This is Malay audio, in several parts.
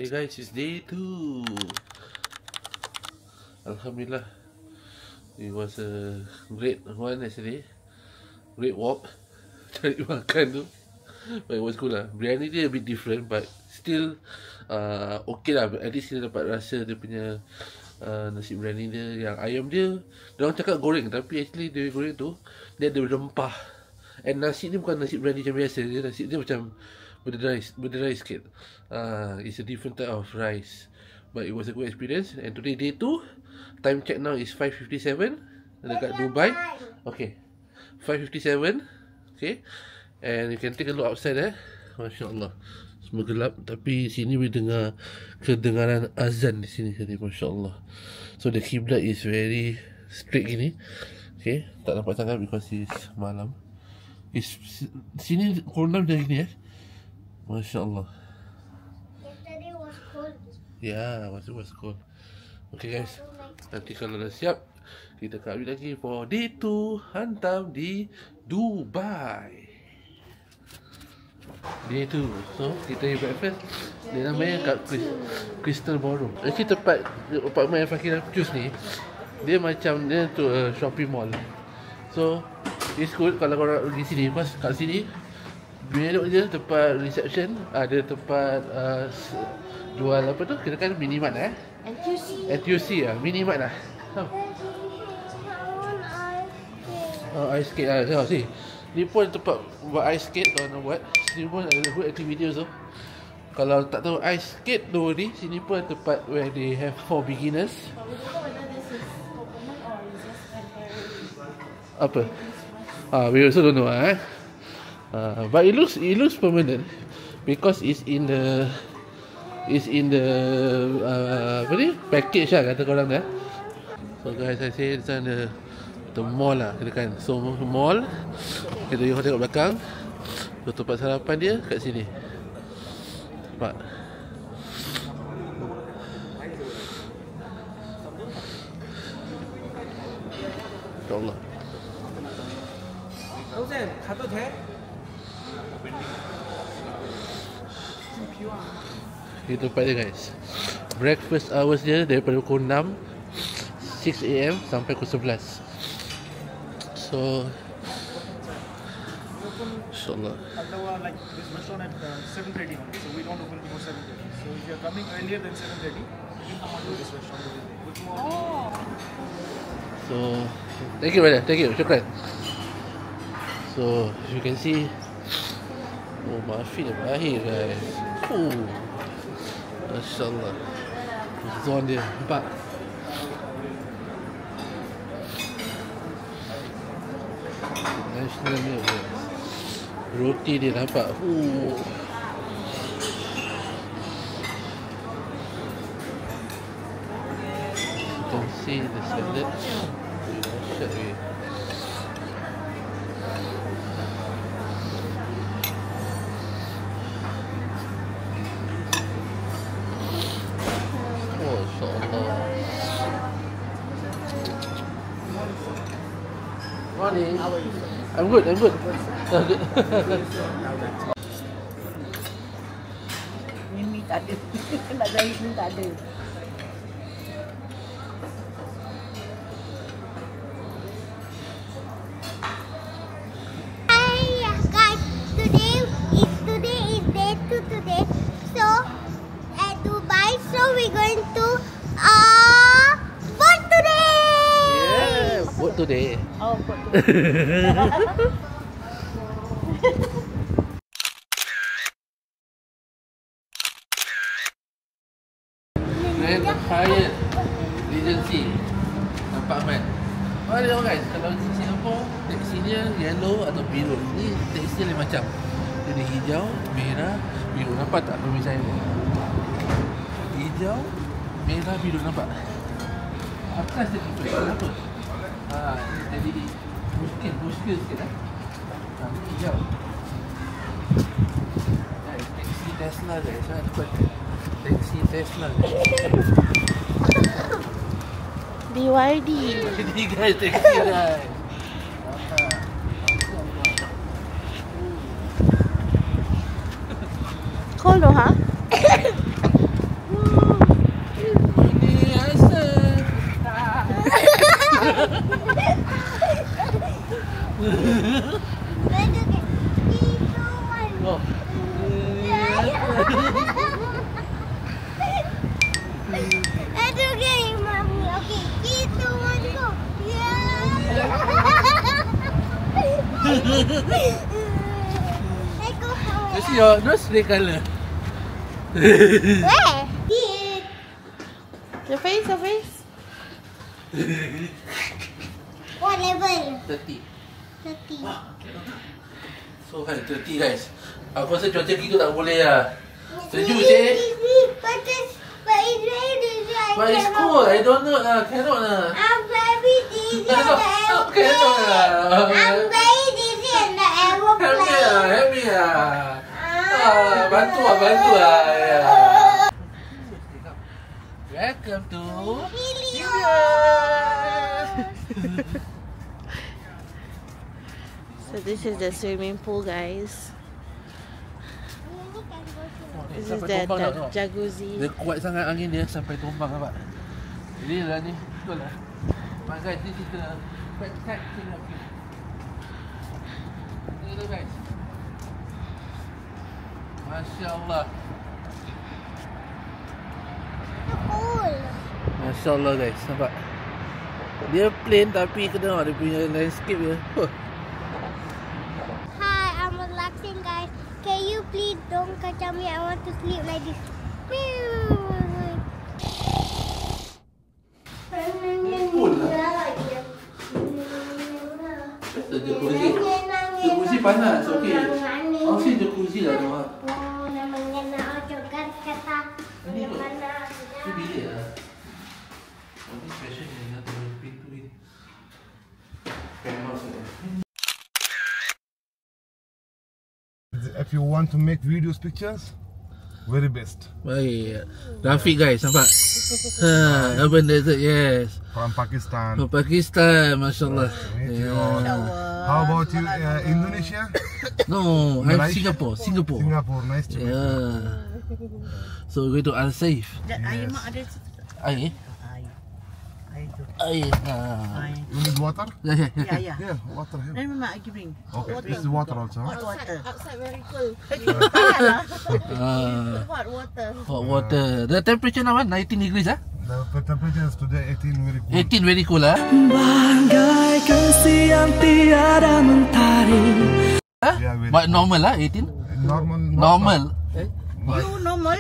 Hey guys, it's day 2. Alhamdulillah, it was a great one yesterday. Great walk. Cari makan tu, but it was good lah. Biryani dia a bit different, but still okay lah. At least kita dapat rasa dia punya nasi biryani dia. Yang ayam dia, diorang cakap goreng, tapi actually dia goreng tu dia ada rempah. And nasi ni bukan nasi biryani macam biasa. Dia nasi dia macam berderai sikit. It's a different type of rice, but it was a good experience. And today day 2. Time check now is 5:57 dekat Dubai. Okay, 5:57. Okay, and you can take a look outside. Masya Allah, semua gelap, tapi sini boleh dengar kedengaran azan di sini tadi. Masya Allah. So the kiblat is very straight gini. Okay, tak nampak sangat because it's malam. Sini pukul 6 dah gini. Masya Allah. Yesterday was cold. Yeah, it was cold. Okay guys, nanti kalau dah siap, kita akan ambil lagi for day 2 hantam di Dubai. Day 2. So kita breakfast. Dia namanya kat Crystal Ballroom. Actually tempat apartment yang Fakir choose ni, dia macam dia tu shopping mall. So it's good kalau korang pergi sini. Pas kat sini belok je tempat reception, ada tempat jual apa tu, kira kan minimart NTUC minimart lah. Ice skate lah. Tengok sini, ni pun tempat buat ice skate. Kalau nak buat, sini pun ada good activity tu. Kalau tak tahu ice skate tu ni, sini pun tempat where they have for beginners. Apa? We also don't know but it looks permanent because it's in the apa ni, package lah kata korang dah. So guys, I say this one the mall lah kira kan. So mall, kita tengok belakang. So tempat sarapan dia kat sini. Nampak? InsyaAllah. Itu tempat dia guys. Breakfast hours dia daripada pukul 6 AM sampai pukul 11. So InsyaAllah. Like this restaurant at 7:30 only, so we don't open before 7:30. So if you are coming earlier than 7:30, you can come on to this restaurant over there. Good morning. So thank you brother, thank you, syukran. So you can see, oh maafin dah berakhir guys. Masya Allah, zone dia nampak. National milk guys. Roti dia nampak. You can see the salad. Dahsyat weh. Morning. How are you? I'm good. Ini tak ada. Nak jahit ni tak ada. Hi guys, today is day 2 today. So at Dubai, so we're going to vote today. Yeah, what today? Oh, kot tu. Grand Hyatt Regency apartment. Mana tengok guys, kalau di Singapore taksinya yellow atau biru. Ni taksi lain macam. Dia ada hijau, merah, biru. Nampak tak rumah saya ni? Hijau, merah, biru, nampak? Atas dia different. Kenapa? Ni jadi muskil sikit ni hijau. Taksi Tesla guys. Taksi Tesla BYD. Jadi guys, taksi guys. Cold, ha? Let's go home. You see your nose red colour. Where? Your face, your face. What level? 30. 30. So high, 30 guys. Aku rasa cuaca gitu tak boleh lah. Sejuk je. But it's very dizzy. But it's cool. I don't know lah. Cannot lah. I'm very dizzy on the Cannot aeroplane. lah. I'm very dizzy on the aeroplane. Help me lah. Bantu lah. Ya. Welcome to So this is the swimming pool, guys. This is the jacuzzi. Dia kuat sangat angin dia sampai tumbang nampak. Jadi lah ni, betul lah. But guys, this is the spectacular view. Ni tu guys. Masya Allah. Cool. Masya Allah guys, nampak. Dia plain tapi kena dia punya landscape dia. Hi, I'm relaxing, guys. Can you please don't kacau me? I want to sleep like this. Cool lah. Jacuzzi panas, okey. Masih jacuzzi lah tu. Oh, namanya nak joget kata. Ini bilik lah. Ini special ni nak turun pintu ni. If you want to make videos, pictures, very best. Baik. Rafiq guys, nampak? Urban Desert, yes. From Pakistan. From Pakistan, Masya Allah. Meet you all. How about you, Indonesia? No, I'm Malaysia? Singapore. Singapore, nice to meet you. Yeah. So we're going to Al-Saif. Air mak ada Air? Air. You need water? Ya. Ya. Yeah, water here. Then mak I giving. Okay, this is water also. Hot water. Outside very cold. Hot water. Hot water. The temperature now 19 degrees ah? The temperature is today 18, very cool. 18 very cool ah? Bagaikan siang tiada mentari. Yeah, very But cool. normal lah 18? Normal. You normal?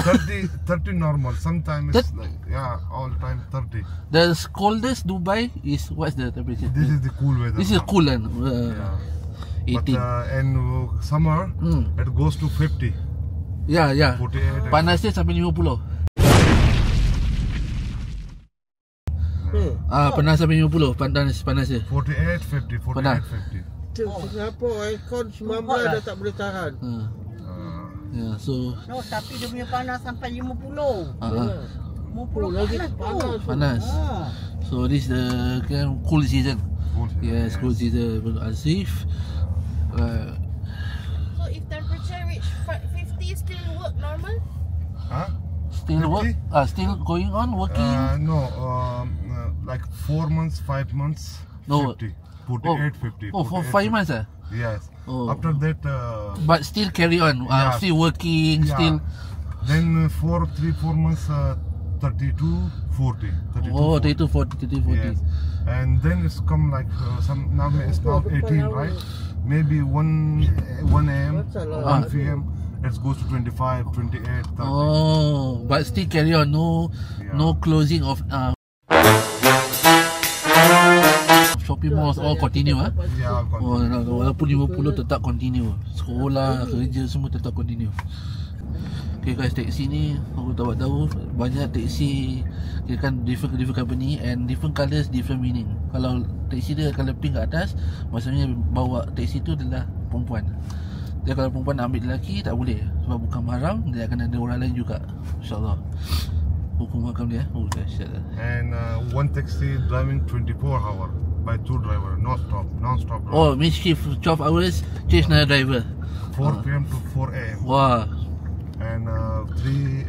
30 normal. Sometimes it's like, yeah, all time 30. The coldest Dubai is what's the temperature? This is the cool weather. This is now. cool kan? Yeah. 18. But in summer, it goes to 50. Ya. 48. Panasnya sampai 50. Panas sampai 50 panasnya. 48, 50, 48, Pernah? 50. Singapura aircon 19 dah tak boleh tahan. Ya, so No, tapi dia punya panas sampai 50. 50 lagi panas tu. panas. So this the kan cool season. Cool season, Yes, cool season. Al-Saif. So if temperature reach 50, still work normal? Huh? Still 50? work? Still going on working? No, like 4 months, 5 months, No. 50. 48, 50. Oh, for 5 48, months ah? Yes. Oh. After that, But still carry on. Yeah. Still working. yeah. Still. Then 4 months, 32, 40. 32, Oh, 40. 32, 40, 40. Yes. And then it's come like now it's now 18, right? Maybe 1 a.m., 1 p.m. It goes to 25, 28, 30. Oh, but still carry on. No, Yeah. no closing of shopping malls all continue ah. Yeah, Oh, continue. walaupun 50 tetap continue. Sekolah, kerja semua tetap continue. Okay guys, taxi ni aku tahu banyak taxi dia kan different company and different colours, different meaning. Kalau taxi dia colour pink kat atas, maksudnya bawa taxi tu adalah perempuan. Dia kalau perempuan nak ambil lelaki tak boleh sebab bukan mahram, dia akan ada orang lain juga. InsyaAllah. Hukum makam dia. Oh dahsyat lah. And one taxi driving 24 hours by 2 drivers, non-stop driver. Oh, means shift 12 hours, change another driver. 4 p.m. to 4 a.m. Wah. and 3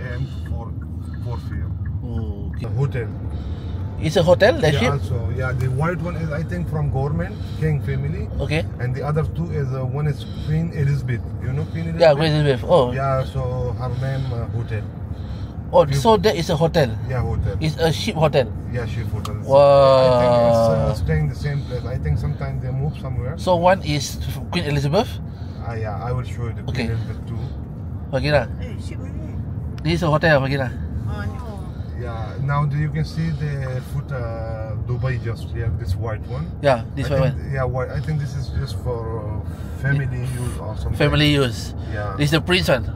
a.m. to 4 p.m. Oh, okay. Hotel. It's a hotel, that Yeah, ship? also, yeah, the white one is I think from government, King family, Okay. and the other two is one is Queen Elizabeth. You know Queen Elizabeth? Yeah, Queen Elizabeth. Oh. Yeah, so her name hotel. Oh, so that is a hotel. Yeah, hotel. It's a ship hotel. Yeah, ship hotel. Wow. I think it's staying the same place. I think sometimes they move somewhere. So one is Queen Elizabeth. Yeah, I will show you the Okay. Queen Elizabeth too. Bagi lah. Ship mana? This is a hotel bagi lah. Yeah, now you can see the foot Dubai just here, this white one. Yeah, this I one. think, yeah, white. I think this is just for family use or something. Family use. Yeah. This is the prince one.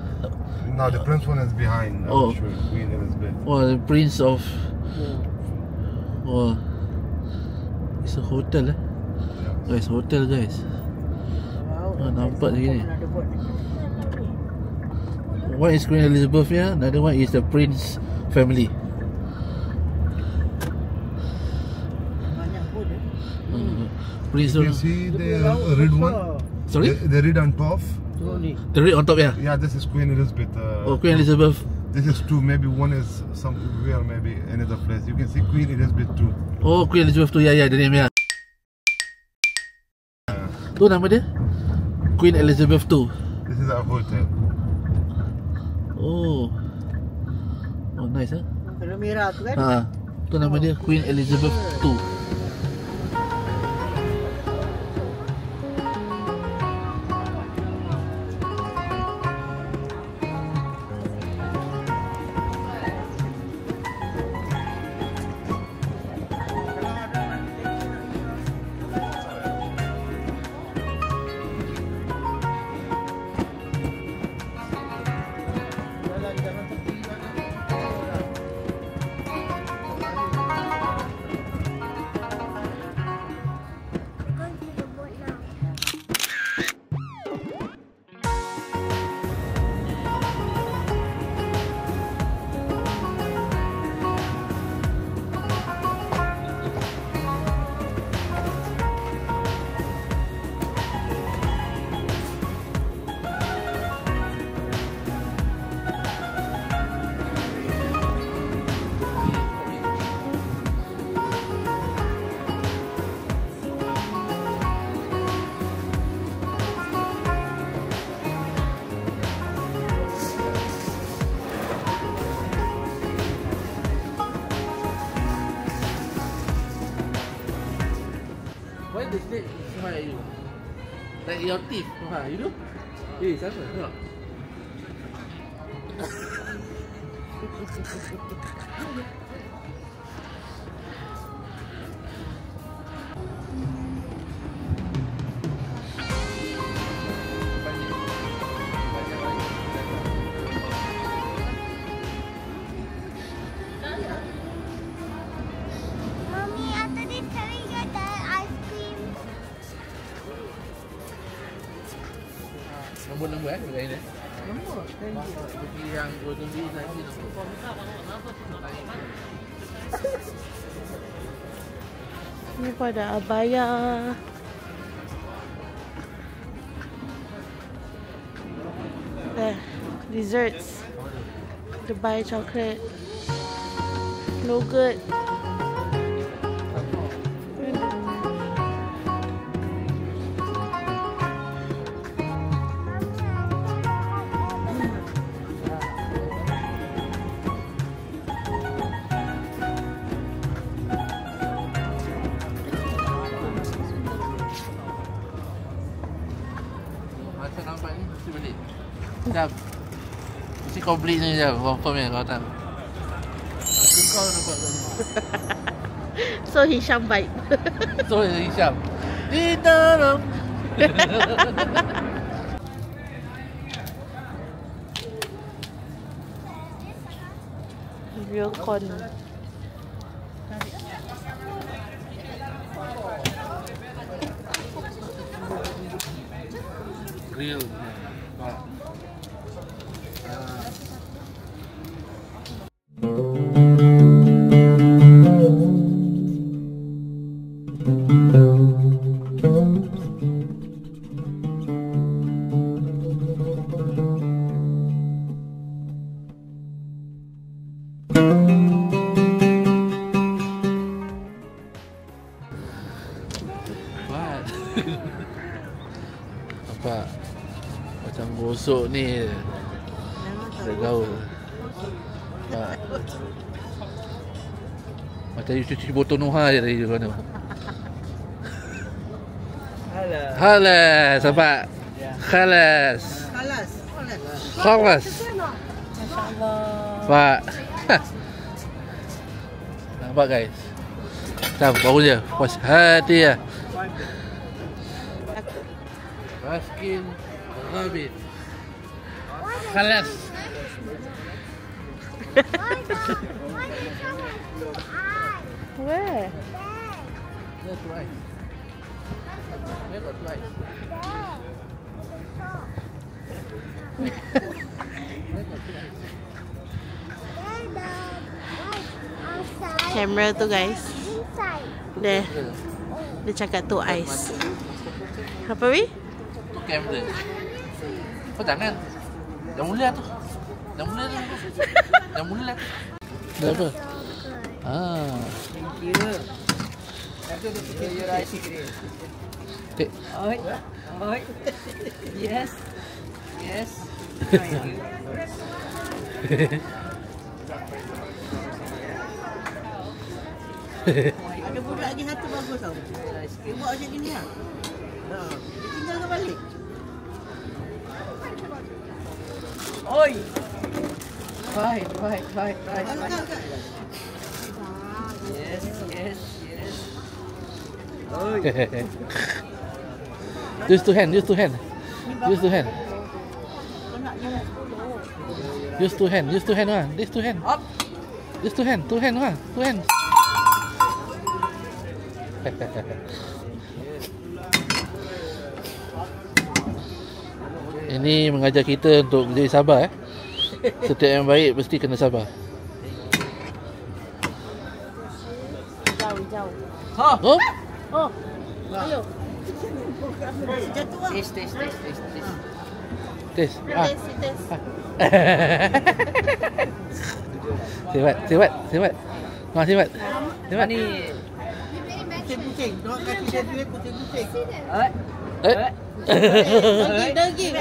Now the prince one is behind. I Oh. will show you, Queen Elizabeth. Oh, the prince of. Oh, it's a hotel Guys, hotel guys. Wow. Nampak lagi ni. Ada buat. One is Queen Elizabeth here, another one is the prince family. Banyak pun. Prince You can see the red one. Sorry? The red on top. The red on top, yeah. Yeah, this is Queen Elizabeth. Oh, Queen Elizabeth. This is two. Maybe one is somewhere, maybe another place. You can see Queen Elizabeth too. Oh, Queen Elizabeth tu, ya, the name ya. Tu nama dia? Queen Elizabeth tu. This is our hotel. Oh. Oh, nice ah. Kalau merah tu kan. Ha. Tu nama dia Queen Elizabeth tu. We're going to the boat now. Why the snake smile at you? Like your teeth. Ha, you do? Eh, siapa? Tengok. Mommy, after this, can we get the ice cream? Nombor-nombor lain Nombor. Bagi yang golden bee lagi nombor. Ni pada abaya. Desserts. Dubai chocolate. Nougat. Macam nampak ni, mesti balik. Jap. Mesti kau beli ni jap, confirm ya kau tak. Aku kau nampak kat ni. So Hisham baik. So Hisham. Di dalam. Real con. Grill. What? Nampak macam gosok ni. Dah gaul. Macam you cuci botol Nuha je tadi mana. Alah. Halas, nampak? Halas. Kalas. Halas. Pak. Nampak guys? Dah baru je. Puas hati lah. Baskin Rabbit. Halas. Where? There two eyes. Where got two eyes? Kamera tu guys. Inside. There. Dia cakap tu ice. Apa Wi? Tu kamera. Kau jangan. Jangan mula tu. Jangan mula tu. Jangan mula tu. Dah apa? Ah. Thank you. Your ice cream. Take. Oi. Oi. Yes. Yes. Thank you. Ada budak lagi satu bagus tau. Dia buat macam gini lah. Dia tinggalkan balik. Oi. Right. Yes. Oi. Use two hand. Use two hand. Lah. This two hand. Up. This two hand. Lah. Two hand. Ini mengajar kita untuk menjadi sabar. Setiap yang baik mesti kena sabar. Jauh. Ha. Oh, Oh. Ayo. Jatuh lah. Taste. test. Test. Sibat. Sibat. Ni. Kucing-kucing. Tengok kaki dia duit kucing-kucing. Daging.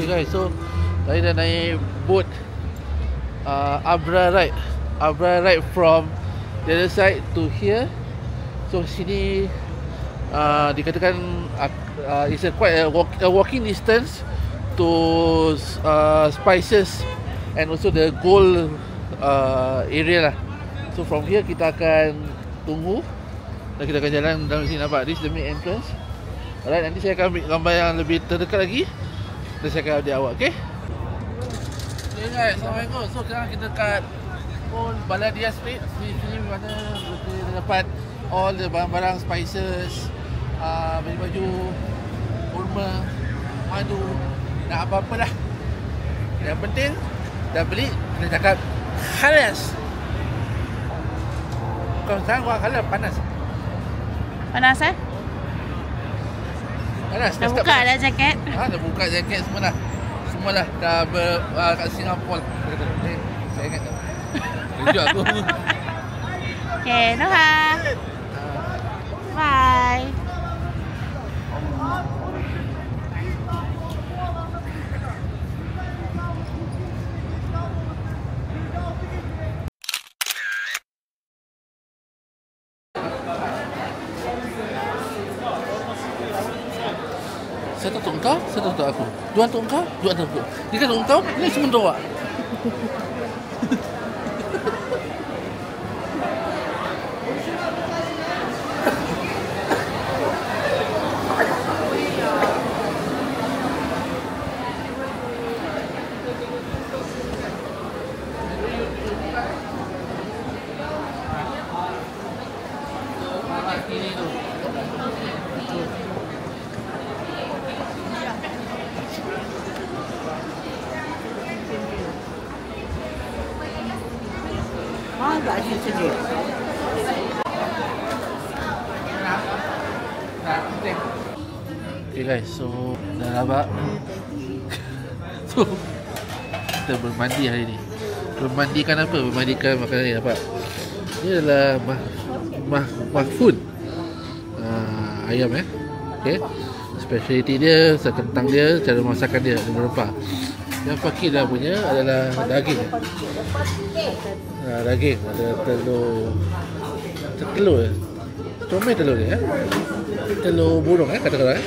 Guys, so tadi dah naik boat Abra ride from the other side to here. So sini dikatakan it's quite a walking distance to Spices and also the gold area lah. So from here kita akan tunggu dan kita akan jalan dalam sini. Nampak, this is the main entrance. Alright, nanti saya akan ambil gambar yang lebih terdekat lagi dan saya akan update awak, okay? Okay guys, Assalamualaikum. So sekarang kita dekat Baladia Street. Sini mana kita dapat all the barang-barang spices, baju-baju, kurma, madu, dan apa-apa dah. Yang penting dah beli, kita cakap halas. Kalau sekarang gua halas panas. Panas Panas. Dah buka dah jaket. Dah buka jaket semua dah. Semua dah kat Singapura. Saya ingat tak? Tunjuk aku. Okay, Noha. Bye. Saya tak tahu kau, saya tak tahu aku. Dua untuk kau, dua untuk aku. Jika untuk kau, ini semua doa. sejuk. Okay guys, so dah labak. So kita bermandi hari ni. Bermandikan apa? Bermandikan makanan ni dapat. Ini adalah mahfud ayam okay. Speciality dia, kentang dia, cara masakan dia dengan rempah. Yang fakir dah punya adalah daging. Daging ada telur comel telur dia telur burung kata-kata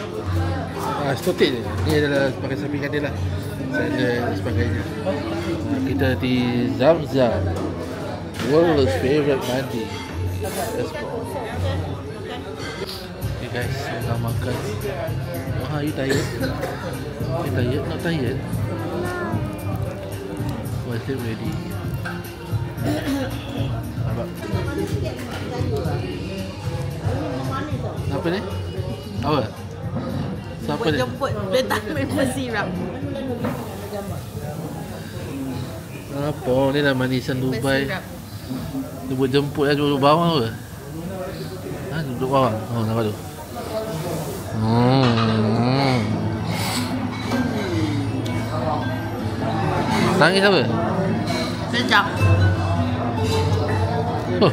stotik dia. Ni adalah sebagai sampingan dia lah, dan sebagainya. Kita di Zamzam, world's favorite mandi. Let's go. Okay guys, kita makan. Oh, you tired? You tired? Not tired? Was it ready? Nampak? Apa ni? Apa? Siapa ni? Jemput dia tak maple syrup. Apa? Ni lah manisan Dubai. Dia buat jemput lah duduk bawah ke? Duduk bawah. Oh, nampak tu. Tangis apa? Sedap. Oh.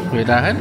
Boleh tahan?